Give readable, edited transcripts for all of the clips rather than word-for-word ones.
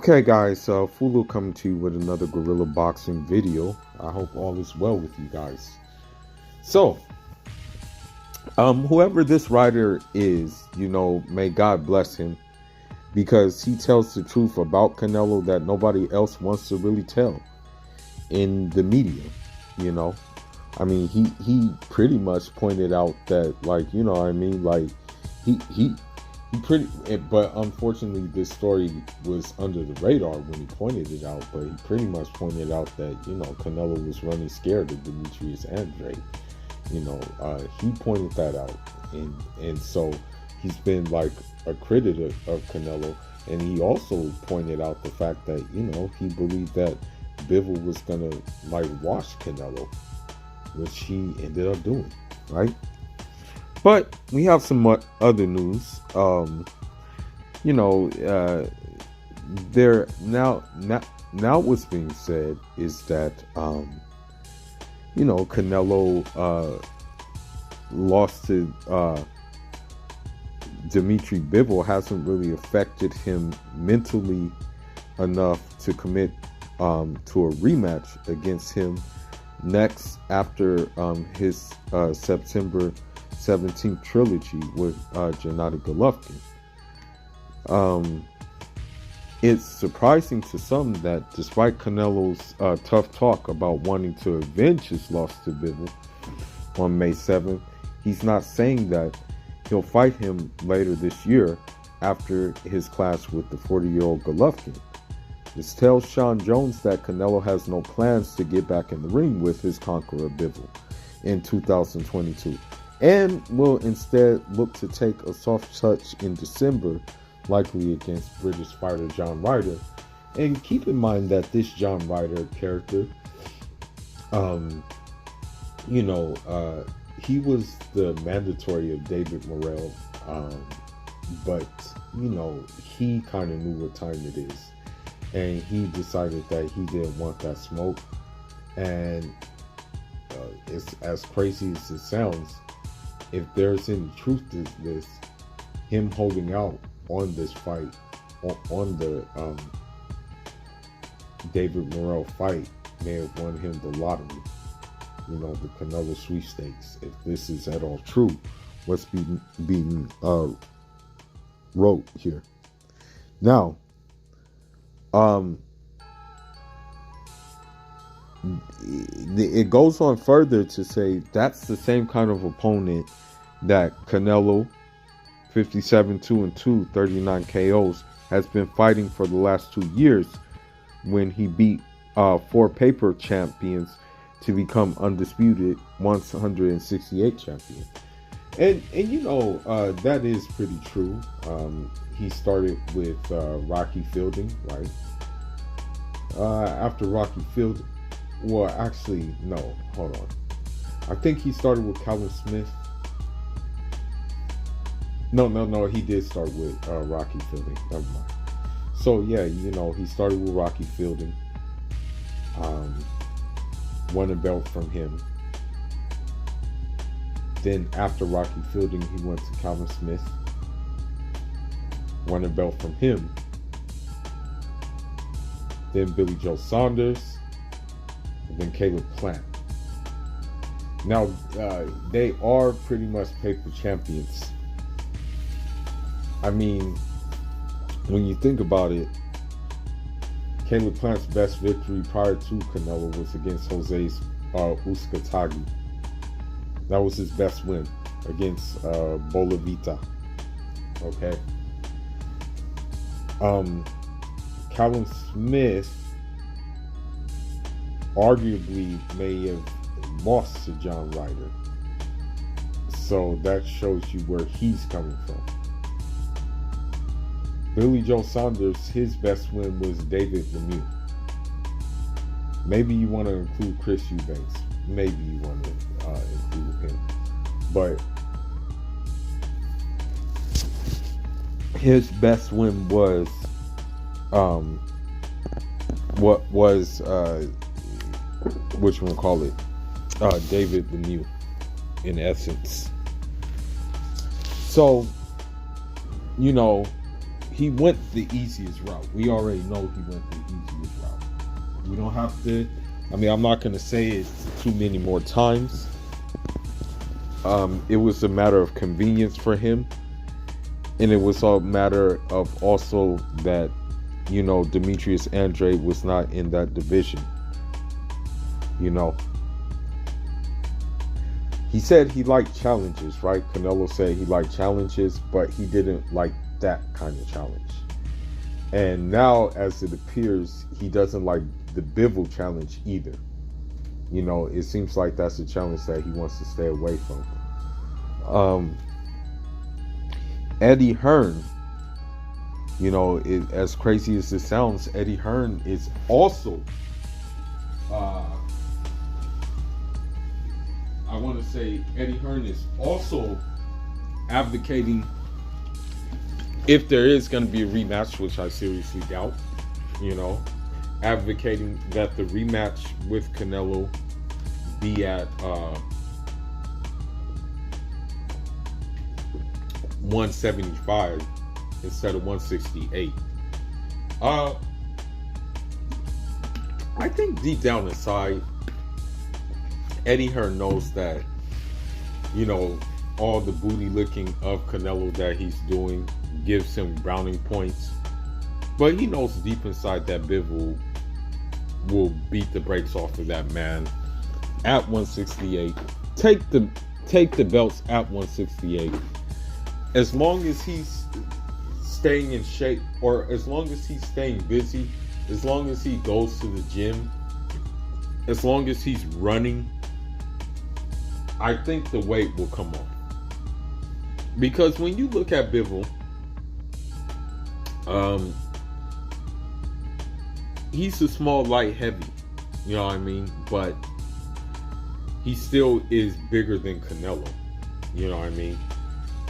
Okay, guys, Fulu coming to you with another Guerilla boxing video. I hope all is well with you guys. So, whoever this writer is, may God bless him because he tells the truth about Canelo that nobody else wants to really tell in the media. He pretty much pointed out that, but unfortunately this story was under the radar when he pointed it out, but he pretty much pointed out that, Canelo was running scared of Demetrius Andrade. He pointed that out, and so he's been like a critic of Canelo, and he also pointed out the fact that, he believed that Bivol was gonna wash Canelo, which he ended up doing, right? But we have some other news. There now what's being said is that Canelo lost to Dimitri Bivol hasn't really affected him mentally enough to commit to a rematch against him next after his September 17th trilogy with Gennady Golovkin. It's surprising to some that despite Canelo's tough talk about wanting to avenge his loss to Bivol on May 7th, he's not saying that he'll fight him later this year after his clash with the 40-year-old Golovkin. This tells Sean Jones that Canelo has no plans to get back in the ring with his conqueror Bivol in 2022. And will instead look to take a soft touch in December, likely against British fighter John Ryder. And keep in mind that this John Ryder character, he was the mandatory of David Morrell, but he kind of knew what time it is, and he decided that he didn't want that smoke. And it's as crazy as it sounds. If there's any truth to this, him holding out on this fight, on the David Morrell fight, may have won him the lottery, the Canelo sweepstakes. If this is at all true, what's being wrote here. Now, it goes on further to say that's the same kind of opponent that Canelo, 57-2-2, 39 KOs, has been fighting for the last 2 years when he beat 4 paper champions to become undisputed 168 champion. And that is pretty true. He started with Rocky Fielding, right? After Rocky Fielding, well, actually, no, hold on. I think he started with Calvin Smith. No, he did start with Rocky Fielding. Never mind. So, yeah, he started with Rocky Fielding. Won a belt from him. Then, after Rocky Fielding, he went to Calvin Smith. Won a belt from him. Then Billy Joe Saunders. And then Caleb Plant. Now, they are pretty much paper champions. I mean, when you think about it, Caleb Plant's best victory prior to Canelo was against Jose Uzcategui. That was his best win against Bolavita. Okay. Calvin Smith arguably may have lost to John Ryder. So that shows you where he's coming from. Billy Joe Saunders, his best win was David Lemieux. Maybe you want to include Chris Eubanks. Maybe you want to include him. But his best win was David Lemieux, in essence. So, he went the easiest route. We already know he went the easiest route. We don't have to. I mean, I'm not going to say it too many more times. It was a matter of convenience for him, and it was a matter of also that, you know, Demetrius Andrade was not in that division. You know, he said he liked challenges, right? Canelo said he liked challenges, but he didn't like that kind of challenge. And now, as it appears, he doesn't like the Bivol challenge either. You know, it seems like that's a challenge that he wants to stay away from. Eddie Hearn, you know, as crazy as it sounds, Eddie Hearn is also, I want to say Eddie Hearn is also advocating, if there is going to be a rematch, which I seriously doubt, you know, advocating that the rematch with Canelo be at 175 instead of 168. I think deep down inside, Eddie Hearn knows that, you know, all the booty licking of Canelo that he's doing gives him browning points. But he knows deep inside that Bivol will beat the brakes off of that man at 168. Take the belts at 168. As long as he's staying in shape, or as long as he's staying busy, as long as he goes to the gym, as long as he's running, I think the weight will come off. Because when you look at Bivol, he's a small, light, heavy, you know what I mean? But he still is bigger than Canelo, you know what I mean?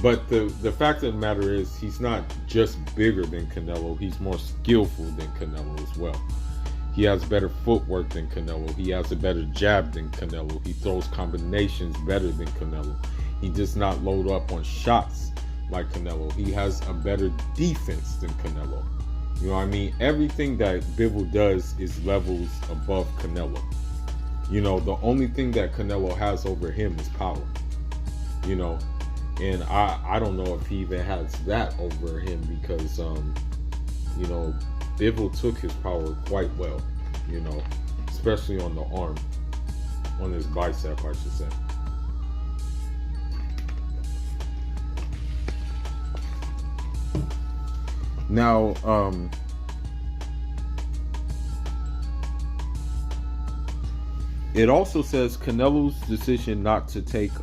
But the fact of the matter is, he's not just bigger than Canelo, he's more skillful than Canelo as well. He has better footwork than Canelo. He has a better jab than Canelo. He throws combinations better than Canelo. He does not load up on shots like Canelo. He has a better defense than Canelo. You know what I mean? Everything that Bivol does is levels above Canelo. You know, the only thing that Canelo has over him is power. You know, and I don't know if he even has that over him, because, you know, Bivol took his power quite well, you know, especially on the arm, on his bicep, I should say. Now, it also says Canelo's decision not to take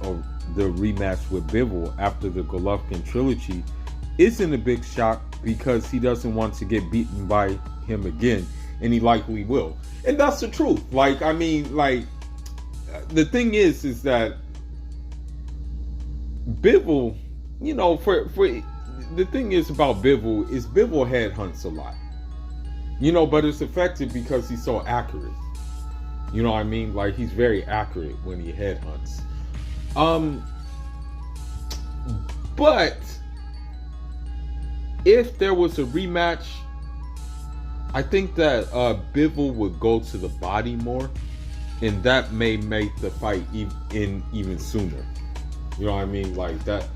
the rematch with Bivol after the Golovkin trilogy isn't a big shock, because he doesn't want to get beaten by him again, and he likely will. And that's the truth. Like, I mean, like, the thing is that Bivol, you know, for the thing is about Bivol is Bivol headhunts a lot, you know, but it's effective because he's so accurate. You know what I mean? Like, he's very accurate when he headhunts. But if there was a rematch, I think that Bivol would go to the body more, and that may make the fight even sooner. You know what I mean? Like that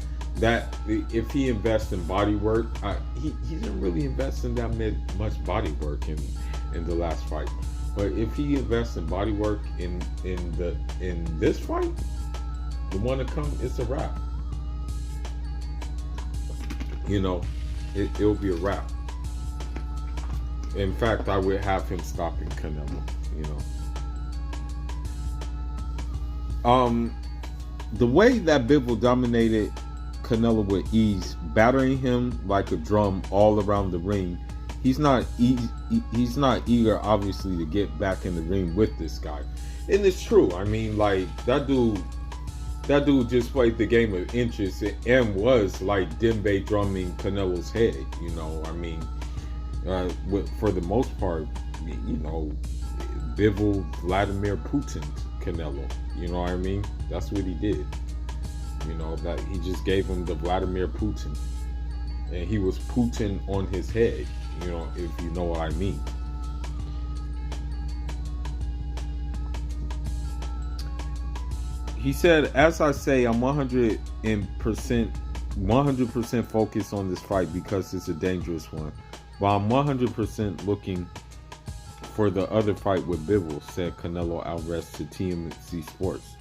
if he invests in body work, he didn't really invest in that much body work in the last fight. But if he invests in body work in this fight, the one to come, it's a wrap. You know, it'll be a wrap. In fact, I would have him stopping Canelo, you know. The way that Bivol dominated Canelo with ease, battering him like a drum all around the ring, he's not eager, obviously, to get back in the ring with this guy. And it's true. I mean, like, that dude just played the game of inches and was like Dembe drumming Canelo's head, you know. I mean, for the most part, you know, Bivol Vladimir Putin Canelo, you know what I mean? That's what he did. You know, that he just gave him the Vladimir Putin. and he was Putin on his head, if you know what I mean. He said, as I say, I'm 100% focused on this fight because it's a dangerous one. But I'm 100% looking for the other fight with Bivol, said Canelo Alvarez to TMZ Sports.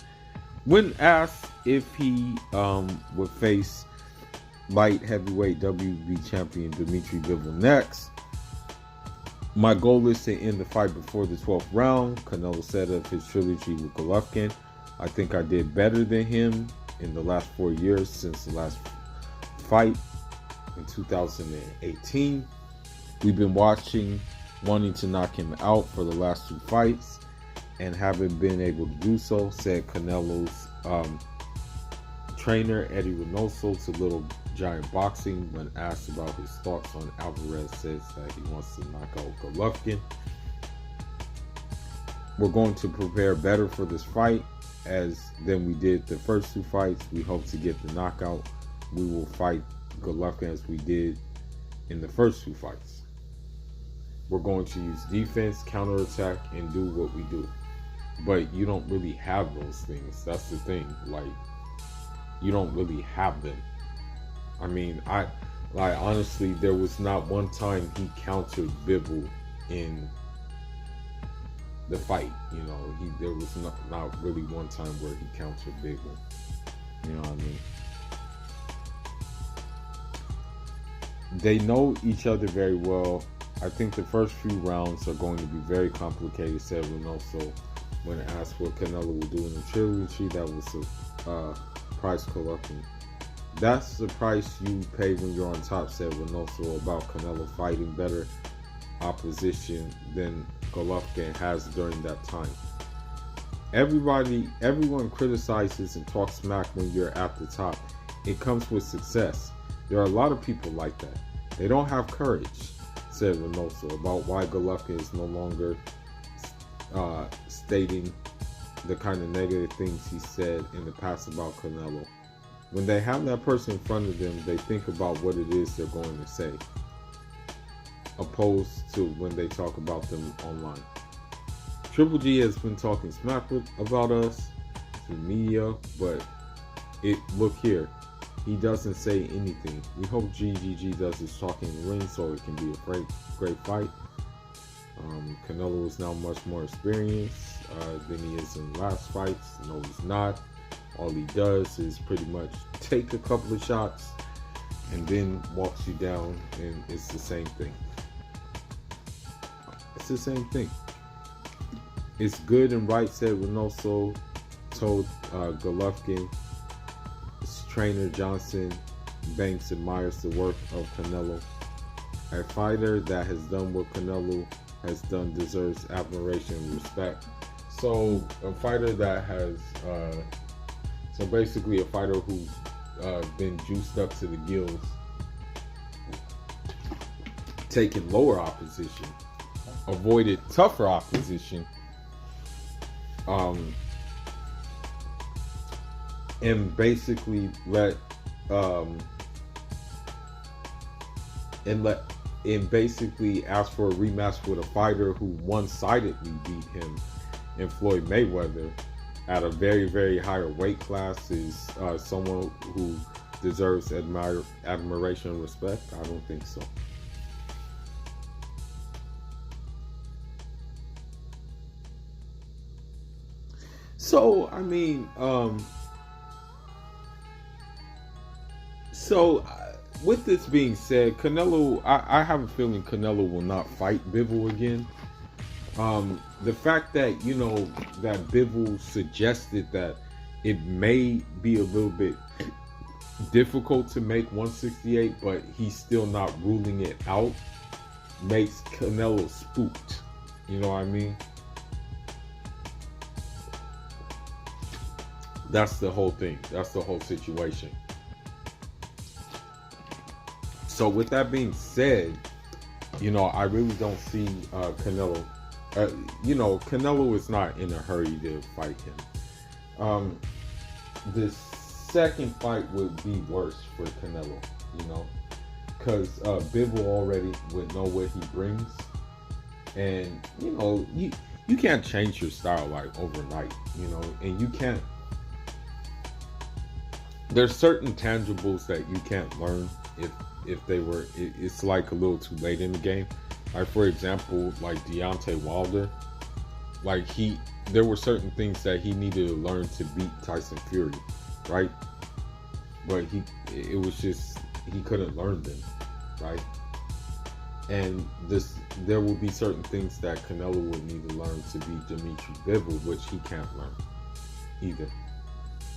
When asked if he would face light heavyweight WB champion Dimitri Bivol next, my goal is to end the fight before the 12th round. Canelo said of his trilogy with Golovkin, I think I did better than him in the last 4 years since the last fight in 2018. We've been wanting to knock him out for the last 2 fights and haven't been able to do so, said Canelo's trainer Eddie Reynoso to Little Giant Boxing when asked about his thoughts on Alvarez. Says that he wants to knock out Golovkin. We're going to prepare better for this fight than we did the first 2 fights. We hope to get the knockout. We will fight Golovkin as we did in the first 2 fights. We're going to use defense, counterattack, and do what we do. But you don't really have those things. That's the thing. Like, you don't really have them. I mean, honestly, there was not one time he countered Bivol in the fight. There was not really one time where he countered Bivol. You know what I mean? They know each other very well. I think the first few rounds are going to be very complicated, said Reynoso when asked what Canelo will do in the trilogy. That was a price Golovkin. That's the price you pay when you're on top, said Reynoso about Canelo fighting better opposition than Golovkin has during that time. Everyone criticizes and talks smack when you're at the top. It comes with success. There are a lot of people like that. They don't have courage, said Reynoso about why Golovkin is no longer stating the kind of negative things he said in the past about Canelo. When they have that person in front of them, they think about what it is they're going to say, opposed to when they talk about them online. Triple G has been talking smack about us through media, but look here, he doesn't say anything. We hope GGG does his talking in the ring so it can be a great fight. Canelo is now much more experienced than he is in last fights. No, he's not. All he does is pretty much take a couple of shots and then walks you down, and it's the same thing. It's the same thing. It's good and right, said Reynoso, told Golovkin. His trainer Johnson Banks admires the work of Canelo. A fighter that has done what Canelo has done deserves admiration and respect. So a fighter that has, basically a fighter who's been juiced up to the gills, taken lower opposition, avoided tougher opposition, and basically basically asked for a rematch with a fighter who one-sidedly beat him in Floyd Mayweather at a very, very higher weight class is someone who deserves admiration and respect? I don't think so. So, I mean, with this being said, Canelo, I have a feeling Canelo will not fight Bivol again. The fact that, that Bivol suggested that it may be a little bit difficult to make 168, but he's still not ruling it out, makes Canelo spooked. You know what I mean? That's the whole thing. That's the whole situation. So with that being said, I really don't see Canelo. Canelo is not in a hurry to fight him. The second fight would be worse for Canelo. because Bivol already would know what he brings, and you can't change your style like overnight, and you can't. There's certain tangibles that you can't learn if they were. It's like a little too late in the game. Like for example, like Deontay Wilder, like there were certain things that he needed to learn to beat Tyson Fury, right? But it was just he couldn't learn them, right? And there will be certain things that Canelo would need to learn to beat Dimitri Bivol, which he can't learn either.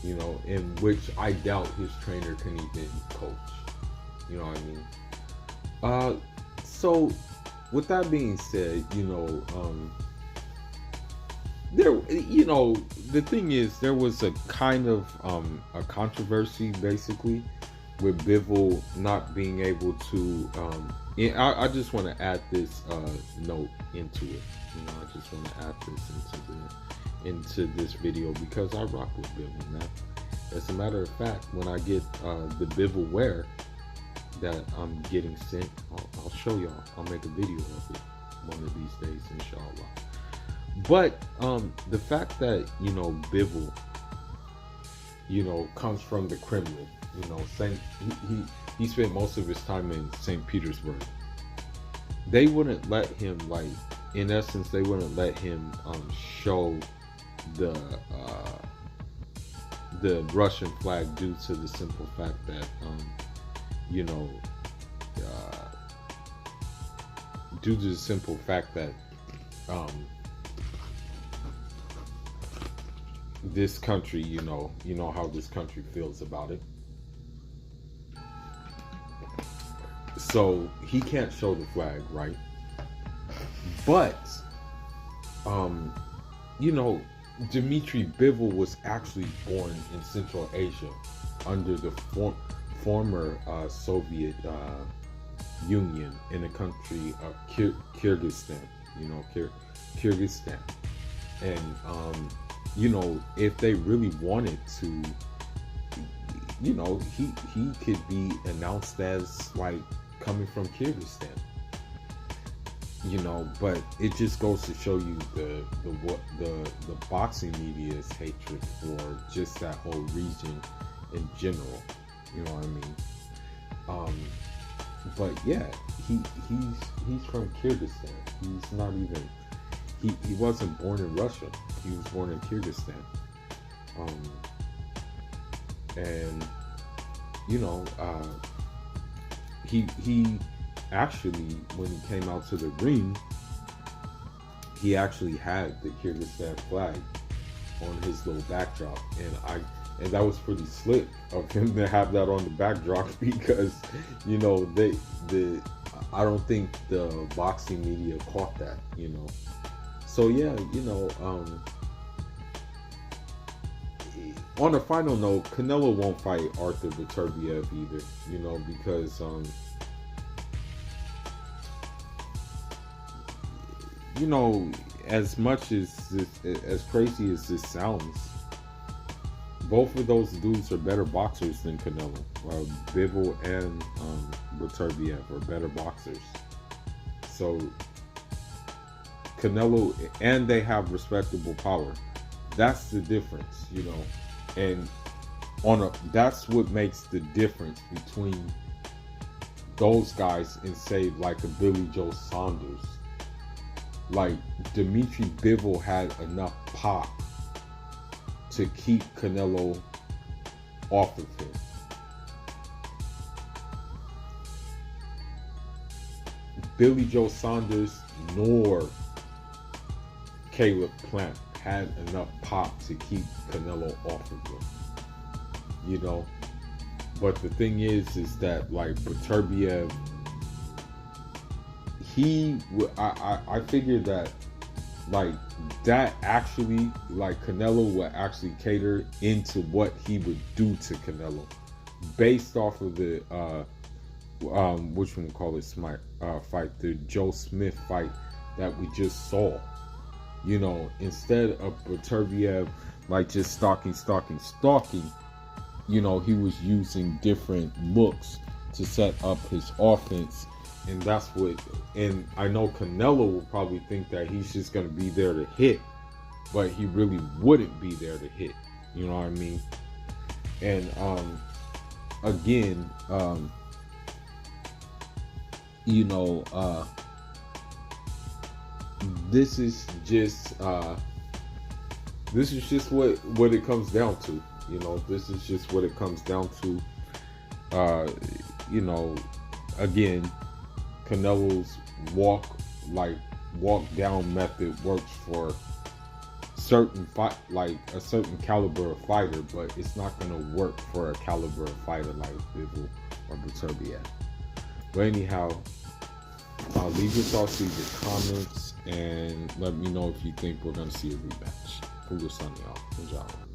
In which I doubt his trainer can even coach. You know what I mean? So with that being said, the thing is, there was a kind of a controversy basically with Bivol not being able to. I just want to add this note into it. I just want to add this into this video because I rock with Bivol, man. As a matter of fact, when I get the Bivol wear that I'm getting sent, I'll show y'all. I'll make a video of it one of these days, inshallah. But the fact that Bivol, comes from the Kremlin, he spent most of his time in St. Petersburg. They wouldn't let him, in essence, they wouldn't let him show the Russian flag due to the simple fact that due to the simple fact that this country, you know how this country feels about it. So he can't show the flag, right? But Dimitri Bivol was actually born in Central Asia under the former Soviet Union in the country of Kyrgyzstan, Kyrgyzstan. And if they really wanted to, he could be announced as coming from Kyrgyzstan. But it just goes to show you the boxing media's hatred for just that whole region in general. You know what I mean? But yeah, he's from Kyrgyzstan. He's not even he wasn't born in Russia. He was born in Kyrgyzstan. And he actually, when he came out to the ring, he actually had the Kyrgyzstan flag on his little backdrop, and that was pretty slick of him to have that on the backdrop because I don't think the boxing media caught that, So yeah, on a final note, Canelo won't fight Arthur Beterbiev either, because as much as crazy as this sounds, both of those dudes are better boxers than Canelo. Bivol and Beterbiev are better boxers. So Canelo, and they have respectable power. That's the difference, and that's what makes the difference between those guys and say like a Billy Joe Saunders. Dimitri Bivol had enough pop to keep Canelo off of him. Billy Joe Saunders nor Caleb Plant had enough pop to keep Canelo off of him. But the thing is that Beterbiev, I figured that that actually Canelo would actually cater into what he would do to Canelo based off of the which one call it fight, the Joe Smith fight that we just saw. Instead of Beterbiev just stalking, he was using different looks to set up his offense. And that's what, and I know Canelo will probably think that he's just going to be there to hit, but he really wouldn't be there to hit. You know what I mean? And again, you know, this is just what it comes down to. You know, this is just what it comes down to. You know, again, Canelo's walk down method works for certain like a certain caliber of fighter, but it's not gonna work for a caliber of fighter like Bivol or Beterbiev. But anyhow, leave your thoughts, leave your comments, and let me know if you think we're gonna see a rematch. Cool, sunny, y'all. Good job.